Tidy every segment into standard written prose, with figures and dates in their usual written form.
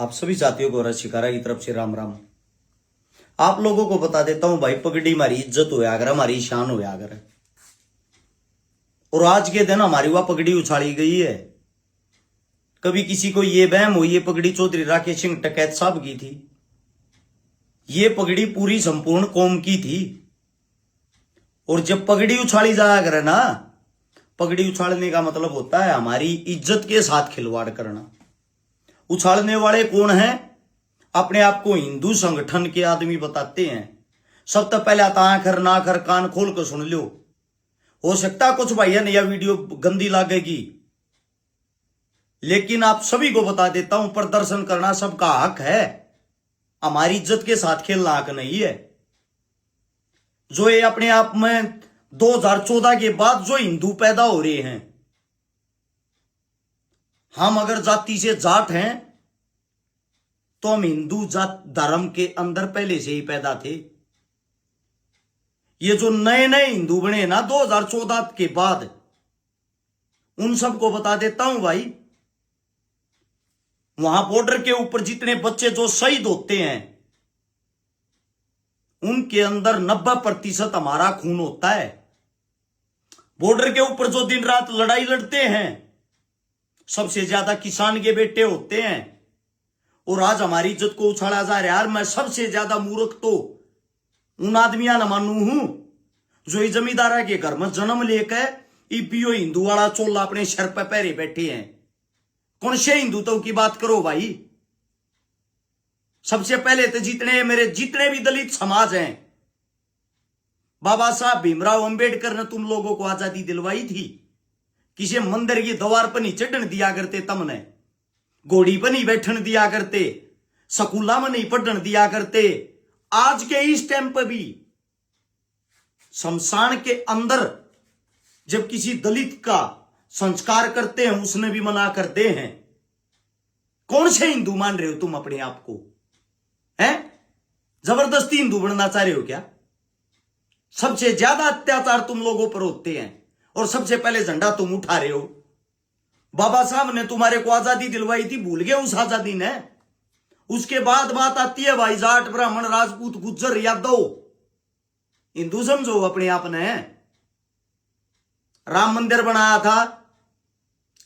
आप सभी साथियों को रशिकारा की तरफ से राम राम। आप लोगों को बता देता हूं भाई, पगड़ी हमारी इज्जत होया अगर, हमारी शान होया अगर, और आज के दिन हमारी वह पगड़ी उछाली गई है। कभी किसी को ये वहम हो ये पगड़ी चौधरी राकेश सिंह टिकैत साहब की थी, ये पगड़ी पूरी संपूर्ण कौम की थी। और जब पगड़ी उछाली जाया करे ना, पगड़ी उछालने का मतलब होता है हमारी इज्जत के साथ खिलवाड़ करना। उछालने वाले कौन हैं? अपने आप को हिंदू संगठन के आदमी बताते हैं। सबसे पहले आंखर नाखर कान खोल कर सुन लो। हो सकता कुछ भाइया ने यह वीडियो गंदी लगेगी, लेकिन आप सभी को बता देता हूं, प्रदर्शन करना सबका हक है, हमारी इज्जत के साथ खेलना हक नहीं है। जो ये अपने आप में 2014 के बाद जो हिंदू पैदा हो रहे हैं, हम अगर जाति से जाट हैं तो हम हिंदू जात धर्म के अंदर पहले से ही पैदा थे। ये जो नए नए हिंदू बने ना 2014 के बाद, उन सबको बता देता हूं भाई, वहां बॉर्डर के ऊपर जितने बच्चे जो शहीद होते हैं, उनके अंदर 90% हमारा खून होता है। बॉर्डर के ऊपर जो दिन रात लड़ाई लड़ते हैं, सबसे ज्यादा किसान के बेटे होते हैं। और आज हमारी इज्जत को उछाला जा रहा है। यार मैं सबसे ज्यादा मूर्ख तो उन आदमिया न मानू हूं जो इस जमींदारा के घर में जन्म लेकर ईपीओ हिंदू वाला चोला अपने सर पर पहरे बैठे हैं। कौन से हिंदुत्व की बात करो भाई? सबसे पहले तो जितने भी दलित समाज हैं, बाबा साहब भीमराव अंबेडकर ने तुम लोगों को आजादी दिलवाई थी। किसी मंदिर की द्वार पर नहीं चढ़न दिया करते, तमने घोड़ी पर नहीं बैठन दिया करते, स्कूला में नहीं पढ़न दिया करते। आज के इस टाइम पर भी शमशान के अंदर जब किसी दलित का संस्कार करते हैं, उसने भी मना करते हैं। कौन से हिंदू मान रहे हो तुम अपने आप को? हैं? जबरदस्ती हिंदू बनना चाह रहे हो क्या? सबसे ज्यादा अत्याचार तुम लोगों पर होते हैं और सबसे पहले झंडा तुम उठा रहे हो। बाबा साहब ने तुम्हारे को आजादी दिलवाई थी, भूल गए उस आजादी ने? उसके बाद बात आती है भाई जाट ब्राह्मण राजपूत गुज्जर यादव, हिंदू समझो अपने आप ने। राम मंदिर बनाया था,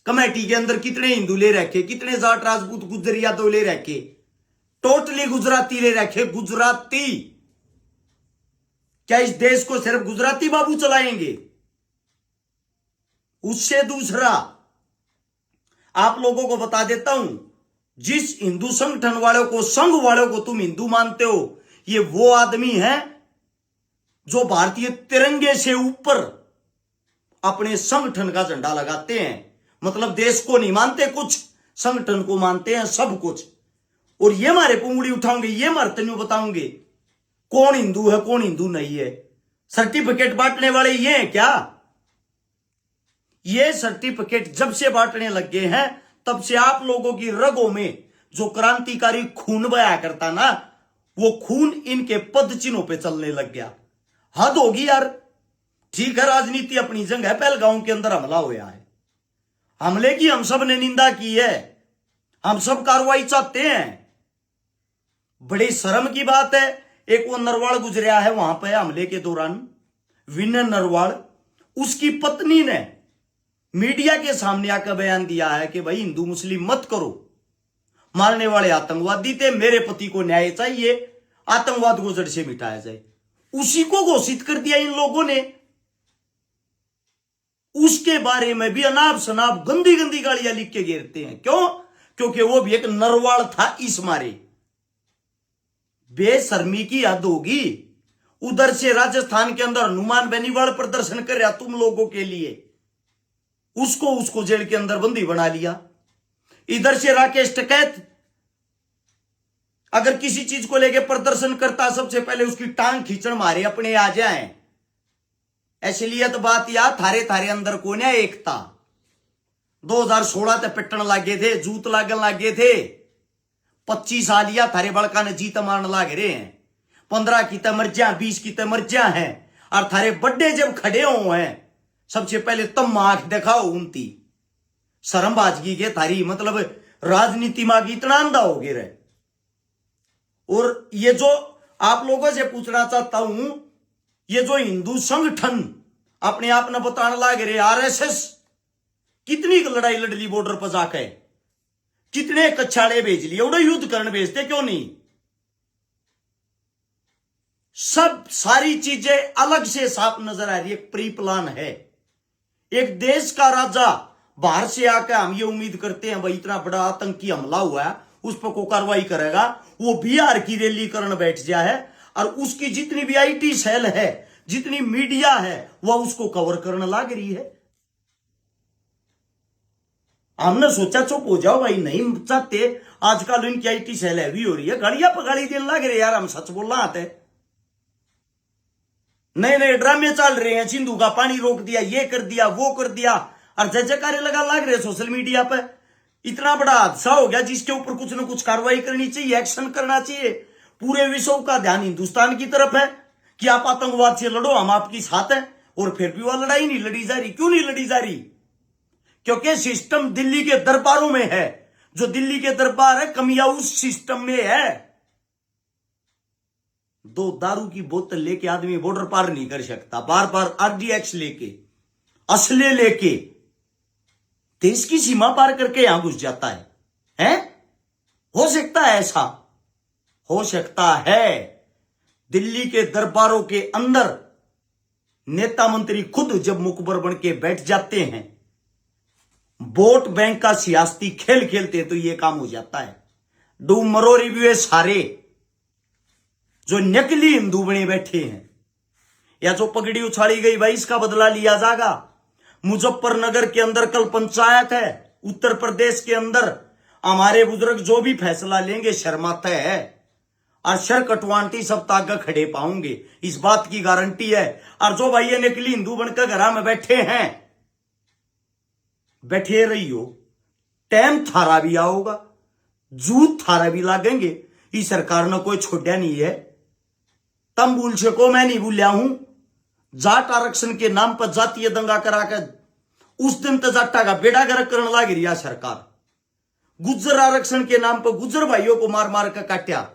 कमेटी के अंदर कितने हिंदू ले रखे, कितने जाट राजपूत गुज्जर यादव ले रखे, टोटली गुजराती ले रखे। गुजराती क्या इस देश को सिर्फ गुजराती बाबू चलाएंगे? उससे दूसरा आप लोगों को बता देता हूं, जिस हिंदू संगठन वालों को, संघ वालों को तुम हिंदू मानते हो, ये वो आदमी है जो भारतीय तिरंगे से ऊपर अपने संगठन का झंडा लगाते हैं। मतलब देश को नहीं मानते कुछ, संगठन को मानते हैं सब कुछ। और ये हमारे पे उंगली उठाओगे, ये हमारे तन्यू बताओगे कौन हिंदू है कौन हिंदू नहीं है। सर्टिफिकेट बांटने वाले ये हैं क्या? ये सर्टिफिकेट जब से बांटने लग गए हैं, तब से आप लोगों की रगों में जो क्रांतिकारी खून बहाया करता ना, वो खून इनके पद चिन्हों पे चलने लग गया। हद होगी यार। ठीक है, राजनीति अपनी जगह है, पहलगांव के अंदर हमला हुआ है, हमले की हम सब ने निंदा की है, हम सब कार्रवाई चाहते हैं। बड़ी शर्म की बात है, एक वो नरवाल गुजरा है वहां पे हमले के दौरान, विनय नरवाल, उसकी पत्नी ने मीडिया के सामने आकर बयान दिया है कि भाई हिंदू मुस्लिम मत करो, मारने वाले आतंकवादी थे, मेरे पति को न्याय चाहिए, आतंकवाद को जड़ से मिटाया जाए। उसी को घोषित कर दिया इन लोगों ने। उसके बारे में भी अनाप शनाप गंदी गंदी गालियां लिख के घेरते हैं। क्यों? क्योंकि वो भी एक नरवाल था इस मारे। बेशर्मी की हद होगी। उधर से राजस्थान के अंदर हनुमान बेनीवाल प्रदर्शन कर रहा तुम लोगों के लिए, उसको जेल के अंदर बंदी बना लिया। इधर से राकेश टिकैत अगर किसी चीज को लेके प्रदर्शन करता, सबसे पहले उसकी टांग खींचण मारे अपने आ जाए। इसलिए तो बात याद, थारे अंदर को ना एकता। 2016 तक पिटन लागे थे, जूत लागन लागे थे। 25 साल या थारे बड़का ने जीत मारन लाग रहे हैं। 15 की तो मर्जियां, 20 की तो मर्जियां हैं। और थारे बड्डे जब खड़े हो हैं, सबसे पहले तुम आंख दिखाओ उनती। शर्मबाजगी के थारी मतलब राजनीति में इतना अंधा हो गए रहे। और ये जो आप लोगों से पूछना चाहता हूं, ये जो हिंदू संगठन अपने आप ने बताने लगे रे, आरएसएस कितनी लड़ाई लड़ ली बॉर्डर पर जाकर, कितने कछाड़े भेज लिए, उड़े युद्ध करने भेजते क्यों नहीं? सब सारी चीजें अलग से साफ नजर आ रही है, प्री प्लान है। एक देश का राजा बाहर से आकर हम ये उम्मीद करते हैं भाई इतना बड़ा आतंकी हमला हुआ है उस पर को कार्रवाई करेगा, वो बिहार की रैली करने बैठ जाए और उसकी जितनी भी आईटी सेल है, जितनी मीडिया है, वह उसको कवर करने लग रही है। हमने सोचा चुप हो जाओ भाई, नहीं चाहते। आजकल इनकी आईटी सेल हैवी हो रही है, गाड़ियां पर गाड़ी देने लग रहे यार, हम सच बोलना आते। नए नए ड्रामे चल रहे हैं, सिंधु का पानी रोक दिया, ये कर दिया, वो कर दिया, और जय जयकारे लगा लग रहे सोशल मीडिया पर। इतना बड़ा हादसा हो गया जिसके ऊपर कुछ ना कुछ कार्रवाई करनी चाहिए, एक्शन करना चाहिए। पूरे विश्व का ध्यान हिंदुस्तान की तरफ है कि आप आतंकवाद से लड़ो, हम आपकी साथ हैं। और फिर भी वह लड़ाई नहीं लड़ी जा रही। क्यों नहीं लड़ी जा रही? क्योंकि सिस्टम दिल्ली के दरबारों में है। जो दिल्ली के दरबार है, कमियां उस सिस्टम में है। 2 दारू की बोतल लेके आदमी बॉर्डर पार नहीं कर सकता, बार बार आरडीएक्स लेके, असले लेके देश की सीमा पार करके यहां घुस जाता है? हो सकता है ऐसा? हो सकता है। दिल्ली के दरबारों के अंदर नेता मंत्री खुद जब मुखबर बन के बैठ जाते हैं, वोट बैंक का सियासती खेल खेलते हैं, तो यह काम हो जाता है। डूब मरो रिव्यू सारे जो नकली हिंदू बने बैठे हैं, या जो पगड़ी उछाड़ी गई भाई इसका बदला लिया जाएगा। मुजफ्फरनगर के अंदर कल पंचायत है, उत्तर प्रदेश के अंदर हमारे बुजुर्ग जो भी फैसला लेंगे शर्माते है, और शर कटवांटी सब तागा खड़े पाऊंगे, इस बात की गारंटी है। और जो भाई ये नकली हिंदू बनकर घर में बैठे हैं, बैठे रहियो, टाइम थारा भी आओगा, जूत थारा भी लागेंगे। इस सरकार ने कोई छोड़ा नहीं है। तम भूल सको, मैं नहीं भूलिया हूं। जाट आरक्षण के नाम पर जातीय दंगा कराकर उस दिन तो जाटा का बेड़ा गर्क करने लग रही सरकार। गुज्जर आरक्षण के नाम पर गुज्जर भाइयों को मार मार कर काटा।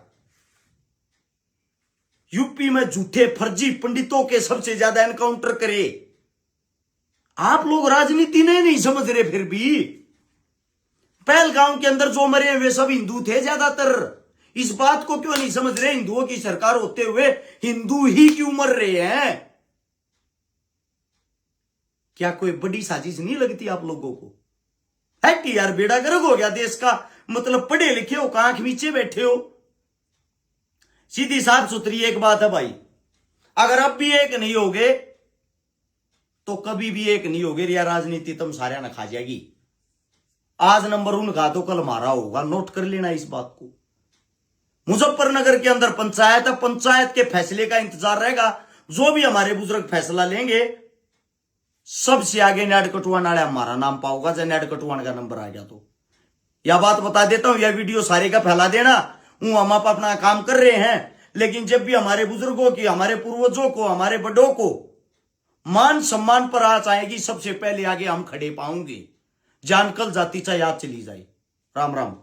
यूपी में झूठे फर्जी पंडितों के सबसे ज्यादा एनकाउंटर करे। आप लोग राजनीति नहीं समझ रहे। फिर भी पहलगांव के अंदर जो मरे वे सब हिंदू थे ज्यादातर। इस बात को क्यों नहीं समझ रहे? हिंदुओं की सरकार होते हुए हिंदू ही क्यों मर रहे हैं? क्या कोई बड़ी साजिश नहीं लगती आप लोगों को? है कि यार बेड़ा गर्क हो गया देश का। मतलब पढ़े लिखे हो, आंख नीचे बैठे हो। सीधी साफ सुथरी एक बात है भाई, अगर अब भी एक नहीं होगे तो कभी भी एक नहीं होगे। या राजनीति तुम सारे ना खा जाएगी। आज नंबर उनका तो कल मारा होगा, नोट कर लेना इस बात को। मुजफ्फरनगर के अंदर पंचायत है, पंचायत के फैसले का इंतजार रहेगा। जो भी हमारे बुजुर्ग फैसला लेंगे, सबसे आगे नेड कटवान वाले हमारा नाम पाओगा। जब नेड कटवान का नंबर आ गया तो यह बात बता देता हूं, यह वीडियो सारे का फैला देना। हम आप अपना काम कर रहे हैं, लेकिन जब भी हमारे बुजुर्गों की, हमारे पूर्वजों को, हमारे बड़ों को मान सम्मान पर आंच आएगी, सबसे पहले आगे हम खड़े पाऊंगे। जानकल जाति चाहे याद चली जाए। राम राम।